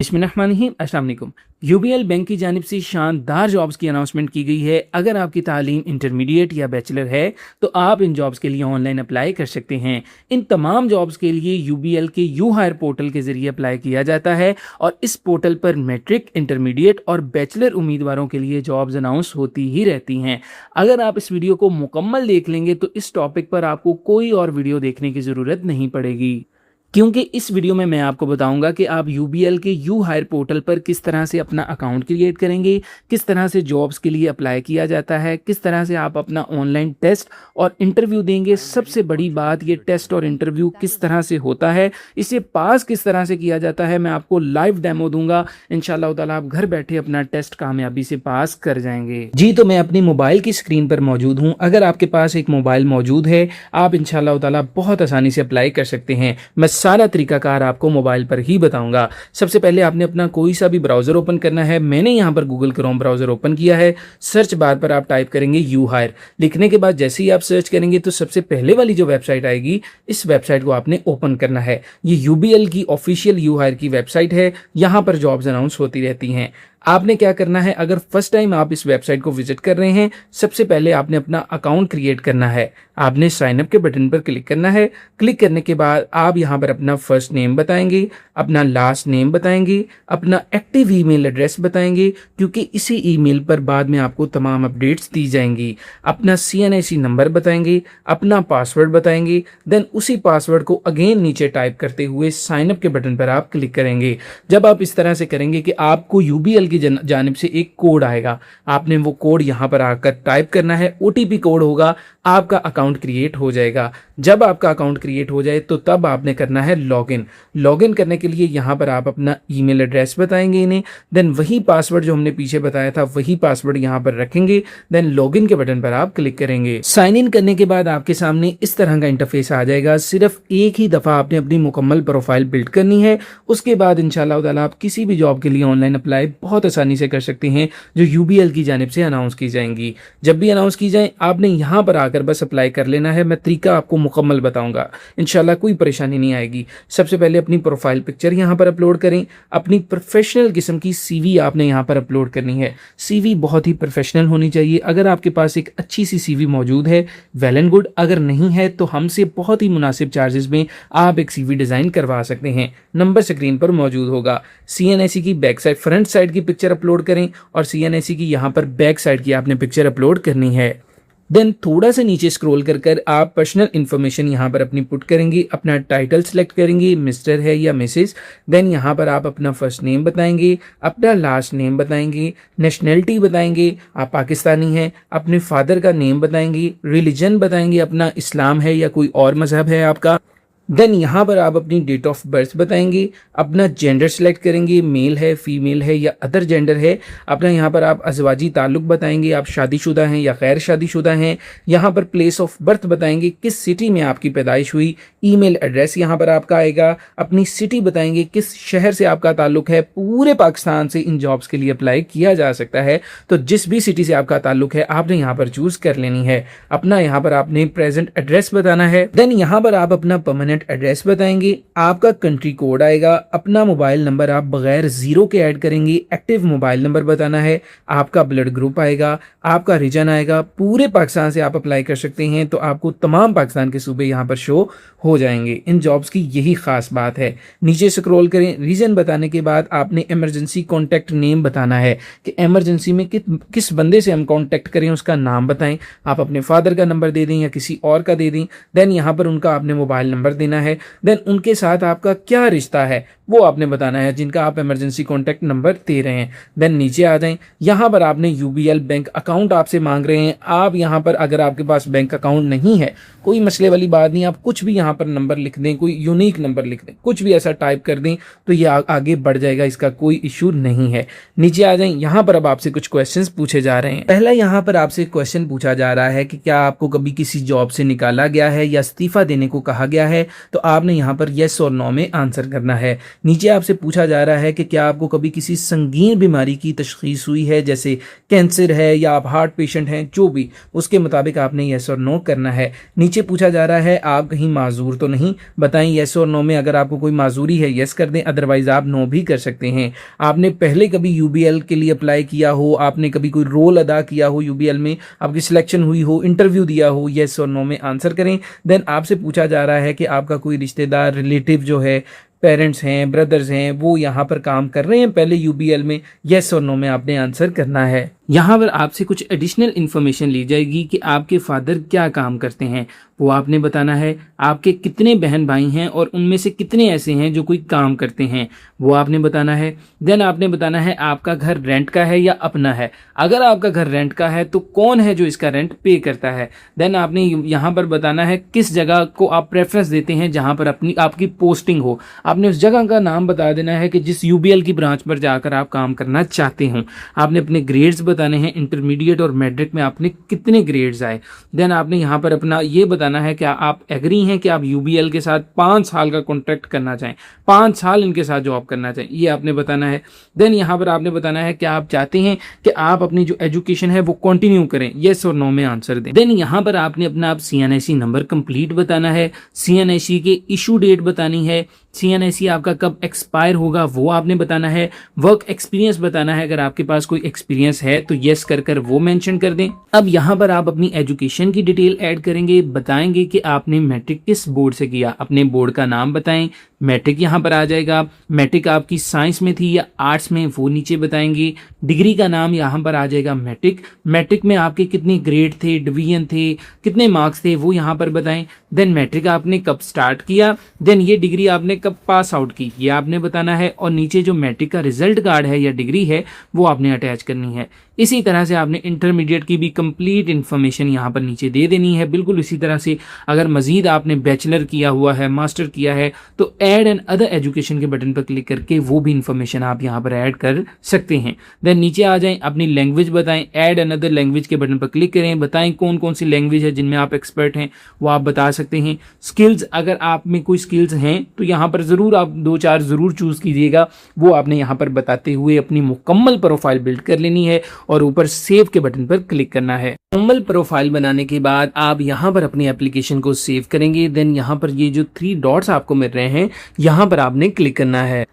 बिस्मिल्लाहिर्रहमानिर्रहीम। अस्सलाम वालेकुम। यूबीएल बैंक की जानिब से शानदार जॉब्स की अनाउंसमेंट की गई है। अगर आपकी तालीम इंटरमीडिएट या बैचलर है तो आप इन जॉब्स के लिए ऑनलाइन अप्लाई कर सकते हैं। इन तमाम जॉब्स के लिए यूबीएल के यू हायर पोर्टल के ज़रिए अप्लाई किया जाता है और इस पोर्टल पर मैट्रिक, इंटरमीडिएट और बैचलर उम्मीदवारों के लिए जॉब्स अनाउंस होती ही रहती हैं। अगर आप इस वीडियो को मुकम्मल देख लेंगे तो इस टॉपिक पर आपको कोई और वीडियो देखने की ज़रूरत नहीं पड़ेगी, क्योंकि इस वीडियो में मैं आपको बताऊंगा कि आप यूबीएल के यू हायर पोर्टल पर किस तरह से अपना अकाउंट क्रिएट करेंगे, किस तरह से जॉब्स के लिए अप्लाई किया जाता है, किस तरह से आप अपना ऑनलाइन टेस्ट और इंटरव्यू देंगे। सबसे बड़ी बात, ये टेस्ट और इंटरव्यू किस तरह से होता है, इसे पास किस तरह से किया जाता है, मैं आपको लाइव डेमो दूंगा। इंशाल्लाह ताला आप घर बैठे अपना टेस्ट कामयाबी से पास कर जाएंगे। जी, तो मैं अपनी मोबाइल की स्क्रीन पर मौजूद हूँ। अगर आपके पास एक मोबाइल मौजूद है, आप इंशाल्लाह ताला बहुत आसानी से अप्लाई कर सकते हैं। मैं सारा तरीकाकार आपको मोबाइल पर ही बताऊंगा। सबसे पहले आपने अपना कोई सा भी ब्राउजर ओपन करना है। मैंने यहां पर गूगल क्रोम ब्राउजर ओपन किया है। सर्च बार पर आप टाइप करेंगे यू हायर। लिखने के बाद जैसे ही आप सर्च करेंगे तो सबसे पहले वाली जो वेबसाइट आएगी, इस वेबसाइट को आपने ओपन करना है। ये यूबीएल की ऑफिशियल यू हायर की वेबसाइट है। यहां पर जॉब्स अनाउंस होती रहती हैं। आपने क्या करना है, अगर फर्स्ट टाइम आप इस वेबसाइट को विजिट कर रहे हैं, सबसे पहले आपने अपना अकाउंट क्रिएट करना है। आपने साइन अप के बटन पर क्लिक करना है। क्लिक करने के बाद आप यहां पर अपना फर्स्ट नेम बताएंगे, अपना लास्ट नेम बताएंगे, अपना एक्टिव ईमेल एड्रेस बताएंगे, क्योंकि इसी ईमेल पर बाद में आपको तमाम अपडेट्स दी जाएंगी। अपना CNIC नंबर बताएंगे, अपना पासवर्ड बताएंगे। देन उसी पासवर्ड को अगेन नीचे टाइप करते हुए साइन अप के बटन पर आप क्लिक करेंगे। जब आप इस तरह से करेंगे कि आपको यूबीएल की जानिब से एक कोड आएगा, आपने वो कोड यहां पर आकर टाइप करना है। OTP कोड होगा, आपका अकाउंट क्रिएट हो जाएगा। जब आपका अकाउंट क्रिएट हो जाए तो तब आपने करना है लॉगिन। लॉगिन करने के लिए यहां पर आप अपना ईमेल एड्रेस बताएंगे इन्हें। देन वही पासवर्ड जो हमने पीछे बताया था, वही पासवर्ड यहां पर रखेंगे। देन लॉगिन के बटन पर आप क्लिक करेंगे। साइन इन करने के बाद आपके सामने इस तरह का इंटरफेस आ जाएगा। सिर्फ एक ही दफा आपने अपनी मुकम्मल प्रोफाइल बिल्ड करनी है। उसके बाद इंशाल्लाह ताला आप किसी भी जॉब के लिए ऑनलाइन अप्लाई बहुत आसानी से कर सकते हैं, जो यूबीएल की जानिब से अनाउंस की जाएंगी। जब भी अनाउंस की जाए आपने यहां पर आकर बस अप्लाई कर लेना है। मैं तरीका आपको मुकम्मल बताऊंगा, इंशाल्लाह कोई परेशानी नहीं आएगी। सबसे पहले अपनी प्रोफाइल पिक्चर यहां पर अपलोड करें। अपनी प्रोफेशनल किस्म की CV आपने यहां पर अपलोड करनी है। CV बहुत ही प्रोफेशनल होनी चाहिए। अगर आपके पास एक अच्छी सी CV मौजूद है, वेल एंड गुड। अगर नहीं है तो हमसे बहुत ही मुनासिब चार्जेस में आप एक CV डिजाइन करवा सकते हैं। नंबर स्क्रीन पर मौजूद होगा। CNIC की बैक साइड, फ्रंट साइड की पिक्चर अपलोड करें और CNIC की यहां पर बैक साइड की आपने पिक्चर अपलोड करनी है। देन थोड़ा सा नीचे स्क्रॉल कर आप पर्सनल इन्फॉर्मेशन यहाँ पर अपनी पुट करेंगे। अपना टाइटल सेलेक्ट करेंगे, मिस्टर है या मिसेस। देन यहाँ पर आप अपना फर्स्ट नेम बताएंगे, अपना लास्ट नेम बताएंगे, नेशनैलिटी बताएंगे, आप पाकिस्तानी हैं। अपने फादर का नेम बताएंगे, रिलीजन बताएंगे, अपना इस्लाम है या कोई और मजहब है आपका। देन यहाँ पर आप अपनी डेट ऑफ बर्थ बताएंगे, अपना जेंडर सेलेक्ट करेंगे, मेल है, फीमेल है या अदर जेंडर है। अपना यहाँ पर आप अज़वाजी ताल्लुक बताएंगे, आप शादीशुदा हैं या गैर शादीशुदा हैं। यहाँ पर प्लेस ऑफ बर्थ बताएंगे, किस सिटी में आपकी पैदाइश हुई। ईमेल एड्रेस यहाँ पर आपका आएगा। अपनी सिटी बताएंगे, किस शहर से आपका ताल्लुक है। पूरे पाकिस्तान से इन जॉब्स के लिए अप्लाई किया जा सकता है, तो जिस भी सिटी से आपका ताल्लुक है आपने यहाँ पर चूज कर लेनी है। अपना यहाँ पर आपने प्रेजेंट एड्रेस बताना है। देन यहाँ पर आप अपना परमानेंट एड्रेस बताएंगे, आपका कंट्री कोड आएगा। अपना मोबाइल नंबर आप बगैर जीरो के ऐड करेंगे। एक्टिव मोबाइल नंबर बताना है। आपका ब्लड ग्रुप आएगा, आपका रीजन आएगा। पूरे पाकिस्तान से आप अप्लाई कर सकते हैं, तो आपको तमाम पाकिस्तान के सूबे यहाँ पर शो हो जाएंगे। इन जॉब्स की यही खास बात है। नीचे स्क्रॉल करें। रीजन बताने के बाद आपने इमरजेंसी कॉन्टैक्ट नेम बताना है कि इमरजेंसी में किस बंदे से हम कॉन्टैक्ट करें, उसका नाम बताएं। आप अपने फादर का नंबर दे दें या किसी और का दे दें। देन यहाँ पर उनका आपने मोबाइल नंबर देना है। देन उनके साथ आपका क्या रिश्ता है वो आपने बताना है, जिनका आप इमरजेंसी कॉन्टैक्ट नंबर दे रहे हैं। देन नीचे आ जाएं। यहाँ पर आपने यूबीएल बैंक अकाउंट आपसे मांग रहे हैं। आप यहाँ पर अगर आपके पास बैंक अकाउंट नहीं है, कोई मसले वाली बात नहीं, आप कुछ भी यहाँ पर नंबर लिख दें, कोई यूनिक नंबर लिख दें, कुछ भी ऐसा टाइप कर दें तो ये आगे बढ़ जाएगा, इसका कोई इशू नहीं है। नीचे आ जाएं। यहाँ पर अब आपसे कुछ क्वेश्चंस पूछे जा रहे हैं। पहला यहाँ पर आपसे क्वेश्चन पूछा जा रहा है कि क्या आपको कभी किसी जॉब से निकाला गया है या इस्तीफा देने को कहा गया है। तो आपने यहाँ पर येस और नो में आंसर करना है। नीचे आपसे पूछा जा रहा है कि क्या आपको कभी किसी संगीन बीमारी की तशखीस हुई है, जैसे कैंसर है या आप हार्ट पेशेंट हैं, जो भी, उसके मुताबिक आपने येस और नो करना है। नीचे पूछा जा रहा है आप कहीं माजूर तो नहीं, बताएं येस और नो में। अगर आपको कोई माजूरी है येस कर दें, अदरवाइज आप नो भी कर सकते हैं। आपने पहले कभी यूबीएल के लिए अप्लाई किया हो, आपने कभी कोई रोल अदा किया हो यूबीएल में, आपकी सिलेक्शन हुई हो, इंटरव्यू दिया हो, येस और नो में आंसर करें। देन आपसे पूछा जा रहा है कि आपका कोई रिश्तेदार, रिलेटिव जो है, पेरेंट्स हैं, ब्रदर्स हैं, वो यहाँ पर काम कर रहे हैं पहले यूबीएल में, येस और नो में आपने आंसर करना है। यहाँ पर आपसे कुछ एडिशनल इन्फॉर्मेशन ली जाएगी कि आपके फादर क्या काम करते हैं, वो आपने बताना है। आपके कितने बहन भाई हैं और उनमें से कितने ऐसे हैं जो कोई काम करते हैं, वो आपने बताना है। देन आपने बताना है आपका घर रेंट का है या अपना है। अगर आपका घर रेंट का है तो कौन है जो इसका रेंट पे करता है। देन आपने यहाँ पर बताना है किस जगह को आप प्रेफरेंस देते हैं जहाँ पर आपकी पोस्टिंग हो। आपने उस जगह का नाम बता देना है कि जिस यूबीएल की ब्रांच पर जाकर आप काम करना चाहते हो। आपने अपने ग्रेड्स बताने हैं, इंटरमीडिएट और मैट्रिक में आपने कितने ग्रेड्स आए। देन आपने यहाँ पर अपना ये बताना है कि आप एग्री हैं कि आप यूबीएल के साथ 5 साल का कॉन्ट्रैक्ट करना चाहें, 5 साल इनके साथ जॉब करना चाहें, ये आपने बताना है। देन यहाँ पर आपने बताना है कि आप चाहते हैं कि आप अपनी जो एजुकेशन है वो कंटिन्यू करें, येस और नो में आंसर दें। देन यहाँ पर आपने अपना आप सीएनआईसी नंबर कंप्लीट बताना है, सीएनआईसी के इशू डेट बतानी है, सीएनआईसी आपका कब एक्सपायर होगा वो आपने बताना है। वर्क एक्सपीरियंस बताना है, अगर आपके पास कोई एक्सपीरियंस है तो येस कर वो मेंशन कर दें। अब यहाँ पर आप अपनी एजुकेशन की डिटेल ऐड करेंगे, बताएंगे कि आपने मैट्रिक किस बोर्ड से किया, अपने बोर्ड का नाम बताएं। मैट्रिक यहाँ पर आ जाएगा, मैट्रिक आपकी साइंस में थी या आर्ट्स में, वो नीचे बताएंगे। डिग्री का नाम यहाँ पर आ जाएगा मैट्रिक। मैट्रिक में आपके कितने ग्रेड थे, डिवीजन थे, कितने मार्क्स थे, वो यहाँ पर बताएं। देन मैट्रिक आपने कब स्टार्ट किया, देन ये डिग्री आपने कब पास आउट की, ये आपने बताना है। और नीचे जो मैट्रिक का रिजल्ट कार्ड है या डिग्री है वो आपने अटैच करनी है। इसी तरह से आपने इंटरमीडिएट की भी कंप्लीट इन्फॉर्मेशन यहाँ पर नीचे दे देनी है। बिल्कुल इसी तरह से अगर मजीद आपने बैचलर किया हुआ है, मास्टर किया है, तो ऐड एंड अदर एजुकेशन के बटन पर क्लिक करके वो भी इन्फॉर्मेशन आप यहाँ पर ऐड कर सकते हैं। देन नीचे आ जाएं, अपनी लैंग्वेज बताएं, ऐड एंड अदर लैंग्वेज के बटन पर क्लिक करें, बताएं कौन कौन सी लैंग्वेज है जिनमें आप एक्सपर्ट हैं, वो आप बता सकते हैं। स्किल्स, अगर आप में कोई स्किल्स हैं तो यहाँ पर ज़रूर आप 2-4 ज़रूर चूज़ कीजिएगा, वो आपने यहाँ पर बताते हुए अपनी मुकम्मल प्रोफाइल बिल्ड कर लेनी है और ऊपर सेव के बटन पर क्लिक करना है। मुकम्मल प्रोफाइल बनाने के बाद आप यहाँ पर अपनी एप्लीकेशन को सेव करेंगे। देन यहाँ पर ये जो 3 डॉट्स आपको मिल रहे हैं यहाँ पर आपने क्लिक करना है।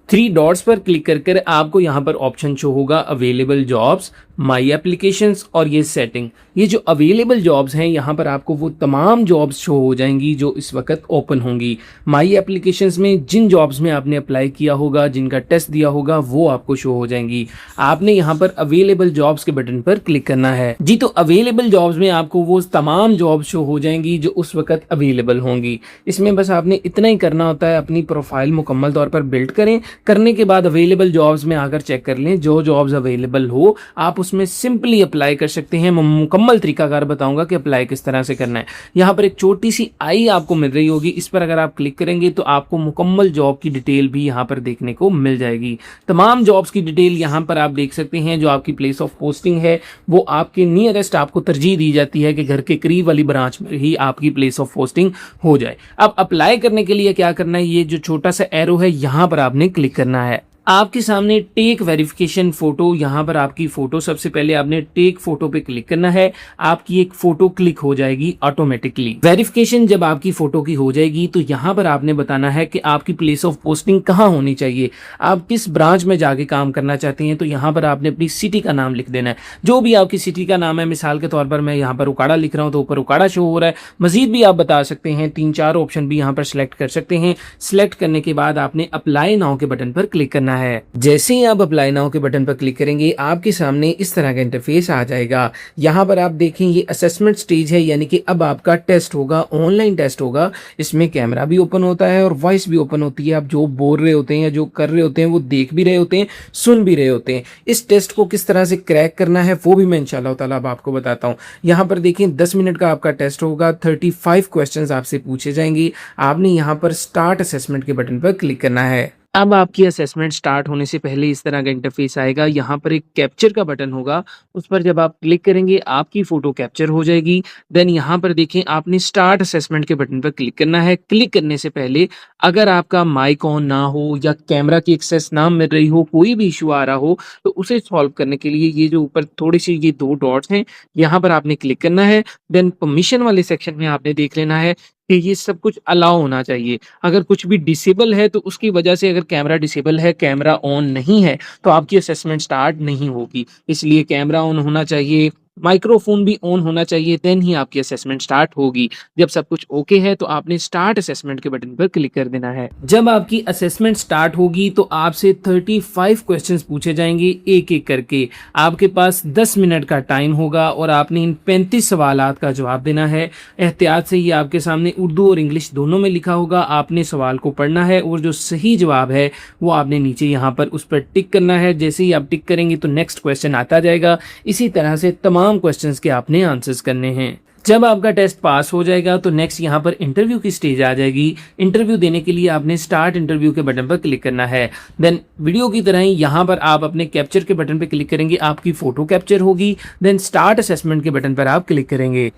3 डॉट्स पर क्लिक कर आपको यहाँ पर ऑप्शन शो होगा अवेलेबल जॉब्स, माई एप्लीकेशंस और ये सेटिंग। ये जो अवेलेबल जॉब्स हैं यहाँ पर आपको वो तमाम जॉब्स शो हो जाएंगी जो इस वक्त ओपन होंगी। माई एप्लीकेशंस में जिन जॉब्स में आपने अप्लाई किया होगा, जिनका टेस्ट दिया होगा, वो आपको शो हो जाएंगी। आपने यहाँ पर अवेलेबल जॉब्स के बटन पर क्लिक करना है जी। तो अवेलेबल जॉब्स में आपको वो तमाम जॉब्स शो हो जाएंगी जो उस वक्त अवेलेबल होंगी। इसमें बस आपने इतना ही करना होता है, अपनी प्रोफाइल मुकम्मल तौर पर बिल्ड करें। करने के बाद अवेलेबल जॉब्स में आकर चेक कर लें, जो जॉब्स अवेलेबल हो आप उसमें सिंपली अप्लाई कर सकते हैं। मैं मुकम्मल तरीकाकार बताऊंगा कि अप्लाई किस तरह से करना है। यहाँ पर एक छोटी सी आई आपको मिल रही होगी, इस पर अगर आप क्लिक करेंगे तो आपको मुकम्मल जॉब की डिटेल भी यहाँ पर देखने को मिल जाएगी। तमाम जॉब्स की डिटेल यहाँ पर आप देख सकते हैं। जो आपकी प्लेस ऑफ पोस्टिंग है वो आपके नियरेस्ट आपको तरजीह दी जाती है कि घर के करीब वाली ब्रांच में ही आपकी प्लेस ऑफ पोस्टिंग हो जाए। अब अप्लाई करने के लिए क्या करना है, ये जो छोटा सा एरो है यहाँ पर आपने क्लिक करना है। आपके सामने टेक वेरिफिकेशन फोटो, यहाँ पर आपकी फोटो, सबसे पहले आपने टेक फोटो पे क्लिक करना है। आपकी एक फोटो क्लिक हो जाएगी ऑटोमेटिकली। वेरिफिकेशन जब आपकी फोटो की हो जाएगी तो यहाँ पर आपने बताना है कि आपकी प्लेस ऑफ पोस्टिंग कहाँ होनी चाहिए, आप किस ब्रांच में जाके काम करना चाहते हैं। तो यहाँ पर आपने अपनी सिटी का नाम लिख देना है, जो भी आपकी सिटी का नाम है। मिसाल के तौर पर मैं यहाँ पर उकाड़ा लिख रहा हूँ तो ऊपर उकाड़ा शो हो रहा है। मजीद भी आप बता सकते हैं, 3-4 ऑप्शन भी यहाँ पर सिलेक्ट कर सकते हैं। सिलेक्ट करने के बाद आपने अप्लाई नाउ के बटन पर क्लिक करना है। जैसे ही आप अप्लाई नाउ के बटन पर क्लिक करेंगे आपके सामने इस तरह का इंटरफेस आ जाएगा। यहाँ पर आप देखें ये असेसमेंट स्टेज है, यानी कि अब आपका टेस्ट होगा, ऑनलाइन टेस्ट होगा। इसमें कैमरा भी ओपन होता है और वॉइस भी ओपन होती है। आप जो बोल रहे होते हैं या जो कर रहे होते हैं वो देख भी रहे होते हैं, सुन भी रहे होते हैं। इस टेस्ट को किस तरह से क्रैक करना है वो भी मैं इंशाल्लाह ताला अब आपको बताता हूँ। यहाँ पर देखें 10 मिनट का आपका टेस्ट होगा, 35 क्वेश्चन आपसे पूछे जाएंगे। आपने यहाँ पर स्टार्ट असेसमेंट के बटन पर क्लिक करना है। अब आपकी असेसमेंट स्टार्ट होने से पहले इस तरह का इंटरफेस आएगा। यहाँ पर एक कैप्चर का बटन होगा, उस पर जब आप क्लिक करेंगे आपकी फ़ोटो कैप्चर हो जाएगी। देन यहाँ पर देखें आपने स्टार्ट असेसमेंट के बटन पर क्लिक करना है। क्लिक करने से पहले अगर आपका माइक ऑन ना हो या कैमरा की एक्सेस ना मिल रही हो, कोई भी इश्यू आ रहा हो, तो उसे सॉल्व करने के लिए ये जो ऊपर थोड़ी-सी ये 2 डॉट्स हैं, यहाँ पर आपने क्लिक करना है। देन परमिशन वाले सेक्शन में आपने देख लेना है कि ये सब कुछ अलाउ होना चाहिए। अगर कुछ भी डिसेबल है तो उसकी वजह से, अगर कैमरा डिसेबल है, कैमरा ऑन नहीं है, तो आपकी असेसमेंट स्टार्ट नहीं होगी। इसलिए कैमरा ऑन होना चाहिए, माइक्रोफ़ोन भी ऑन होना चाहिए, देन ही आपकी असेसमेंट स्टार्ट होगी। जब सब कुछ ओके है तो आपने स्टार्ट असेसमेंट के बटन पर क्लिक कर देना है। जब आपकी असेसमेंट स्टार्ट होगी तो आपसे 35 क्वेश्चंस पूछे जाएंगे एक-एक करके। आपके पास 10 मिनट का टाइम होगा और आपने इन 35 सवालात का जवाब देना है। एहतियात से ये आपके सामने उर्दू और इंग्लिश दोनों में लिखा होगा। आपने सवाल को पढ़ना है और जो सही जवाब है वो आपने नीचे यहाँ पर उस पर टिक करना है। जैसे ही आप टिक करेंगे तो नेक्स्ट क्वेश्चन आता जाएगा। इसी तरह से तमाम क्वेश्चंस के आपने आंसर्स करने हैं। जब आपका टेस्ट पास हो जाएगा तो नेक्स्ट यहाँ पर इंटरव्यू की स्टेज आ जाएगी। इंटरव्यू देने के लिए आपने स्टार्ट इंटरव्यू के बटन पर क्लिक करना है। देन वीडियो की तरह ही यहाँ पर आप अपने कैप्चर के बटन पर क्लिक करेंगे, आपकी फ़ोटो कैप्चर होगी। देन स्टार्ट असेसमेंट के बटन पर आप क्लिक करेंगे।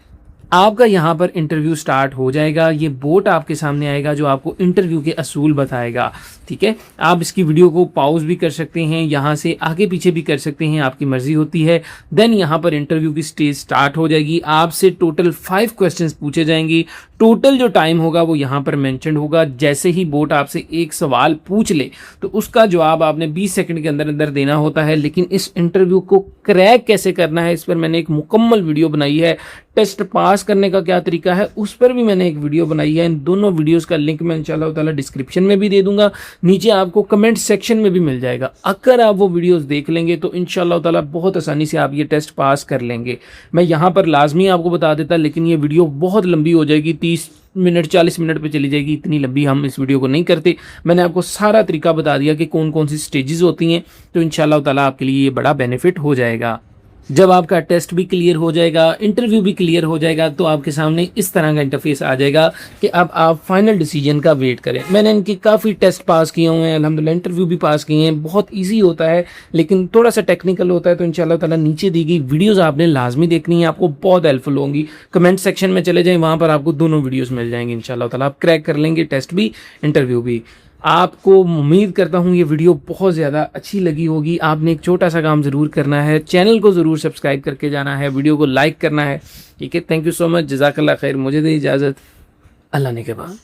आपका यहाँ पर इंटरव्यू स्टार्ट हो जाएगा। ये बोट आपके सामने आएगा जो आपको इंटरव्यू के असूल बताएगा। ठीक है, आप इसकी वीडियो को पॉज भी कर सकते हैं, यहाँ से आगे पीछे भी कर सकते हैं, आपकी मर्जी होती है। देन यहाँ पर इंटरव्यू की स्टेज स्टार्ट हो जाएगी। आपसे टोटल 5 क्वेश्चंस पूछे जाएंगे। टोटल जो टाइम होगा वो यहाँ पर मेंशन होगा। जैसे ही बोट आपसे एक सवाल पूछ ले तो उसका जवाब आपने 20 सेकंड के अंदर अंदर देना होता है। लेकिन इस इंटरव्यू को क्रैक कैसे करना है, इस पर मैंने एक मुकम्मल वीडियो बनाई है। टेस्ट पास करने का क्या तरीका है, उस पर भी मैंने एक वीडियो बनाई है। इन दोनों वीडियोस का लिंक मैं इंशाल्लाह ताला डिस्क्रिप्शन में भी दे दूंगा, नीचे आपको कमेंट सेक्शन में भी मिल जाएगा। अगर आप वो वीडियोस देख लेंगे तो इंशाल्लाह ताला बहुत आसानी से आप ये टेस्ट पास कर लेंगे। मैं यहाँ पर लाजमी आपको बता देता, लेकिन ये वीडियो बहुत लंबी हो जाएगी, 30 मिनट 40 मिनट पे चली जाएगी। इतनी लंबी हम इस वीडियो को नहीं करते। मैंने आपको सारा तरीका बता दिया कि कौन कौन सी स्टेजेस होती हैं, तो इंशाल्लाह ताला आपके लिए ये बड़ा बेनिफिट हो जाएगा। जब आपका टेस्ट भी क्लियर हो जाएगा, इंटरव्यू भी क्लियर हो जाएगा, तो आपके सामने इस तरह का इंटरफेस आ जाएगा कि अब आप फाइनल डिसीजन का वेट करें। मैंने इनके काफ़ी टेस्ट पास किए हुए हैं, अल्हम्दुलिल्लाह इंटरव्यू भी पास किए हैं। बहुत इजी होता है लेकिन थोड़ा सा टेक्निकल होता है। तो इंशाल्लाह ताला नीचे दी गई वीडियोज़ आपने लाजमी देखनी है, आपको बहुत हेल्पफुल होंगी। कमेंट सेक्शन में चले जाएँ, वहाँ पर आपको दोनों वीडियोज़ मिल जाएंगी। इंशाल्लाह ताला आप क्रैक कर लेंगे टेस्ट भी, इंटरव्यू भी। आपको उम्मीद करता हूँ ये वीडियो बहुत ज़्यादा अच्छी लगी होगी। आपने एक छोटा सा काम ज़रूर करना है, चैनल को ज़रूर सब्सक्राइब करके जाना है, वीडियो को लाइक करना है। ठीक है, थैंक यू सो मच, जज़ाकल्लाह खैर। मुझे दे इजाज़त, अल्लाह ने के बाद।